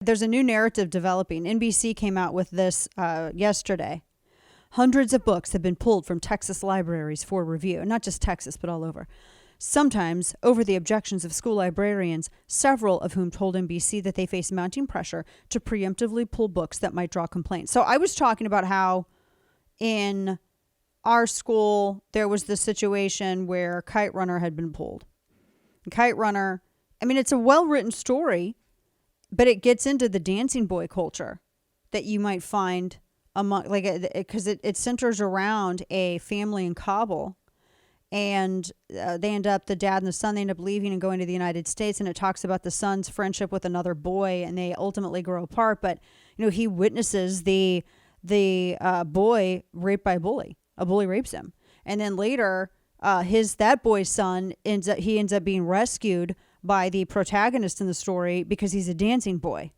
There's a new narrative developing. NBC came out with this yesterday. Hundreds of books have been pulled from Texas libraries for review. Not just Texas, but all over. Sometimes over the objections of school librarians, several of whom told NBC that they face mounting pressure to preemptively pull books that might draw complaints. So I was talking about how in our school, there was this situation where Kite Runner had been pulled. Kite Runner, I mean, it's a well-written story, but it gets into the dancing boy culture that you might find among, like, because it centers around a family in Kabul. And the dad and the son, they end up leaving and going to the United States. And it talks about the son's friendship with another boy, and they ultimately grow apart. But, he witnesses the boy raped by a bully. A bully rapes him. And then later, that boy's son ends up being rescued by the protagonist in the story because he's a dancing boy.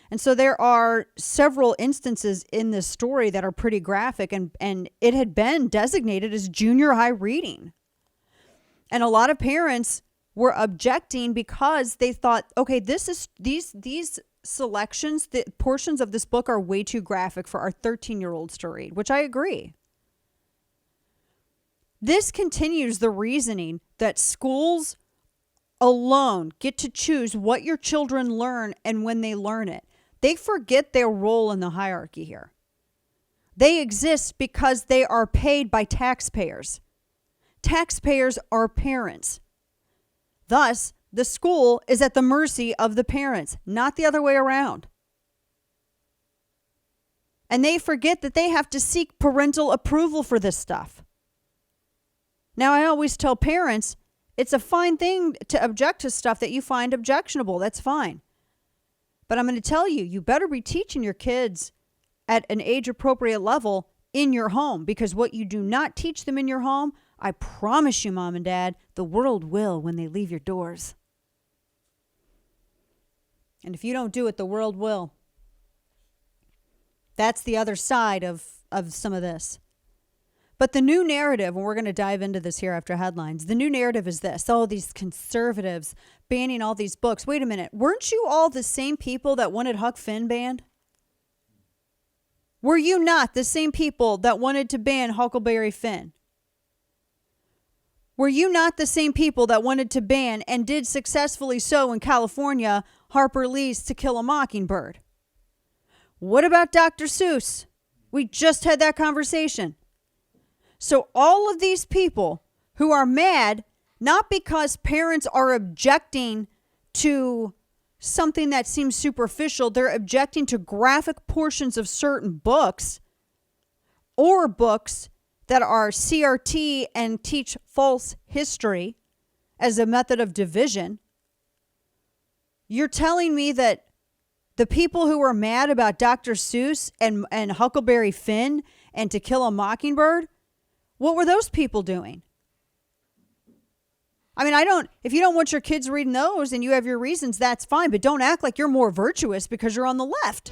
And so there are several instances in this story that are pretty graphic, and it had been designated as junior high reading. And a lot of parents were objecting because they thought, okay, these selections, the portions of this book are way too graphic for our 13-year-olds to read, which I agree. This continues the reasoning that schools alone get to choose what your children learn and when they learn it. They forget their role in the hierarchy here. They exist because they are paid by taxpayers. Taxpayers are parents. Thus, the school is at the mercy of the parents, not the other way around. And they forget that they have to seek parental approval for this stuff. Now, I always tell parents, it's a fine thing to object to stuff that you find objectionable. That's fine. But I'm going to tell you, you better be teaching your kids at an age-appropriate level in your home, because what you do not teach them in your home, I promise you, Mom and Dad, the world will when they leave your doors. And if you don't do it, the world will. That's the other side of some of this. But the new narrative, and we're going to dive into this here after headlines, the new narrative is this. Oh, these conservatives banning all these books. Wait a minute. Weren't you all the same people that wanted Huck Finn banned? Were you not the same people that wanted to ban Huckleberry Finn? Were you not the same people that wanted to ban, and did successfully so in California, Harper Lee's To Kill a Mockingbird? What about Dr. Seuss? We just had that conversation. So all of these people who are mad, not because parents are objecting to something that seems superficial, they're objecting to graphic portions of certain books or books that are CRT and teach false history as a method of division. You're telling me that the people who are mad about Dr. Seuss and Huckleberry Finn and To Kill a Mockingbird, what were those people doing? I mean, if you don't want your kids reading those and you have your reasons, that's fine, but don't act like you're more virtuous because you're on the left.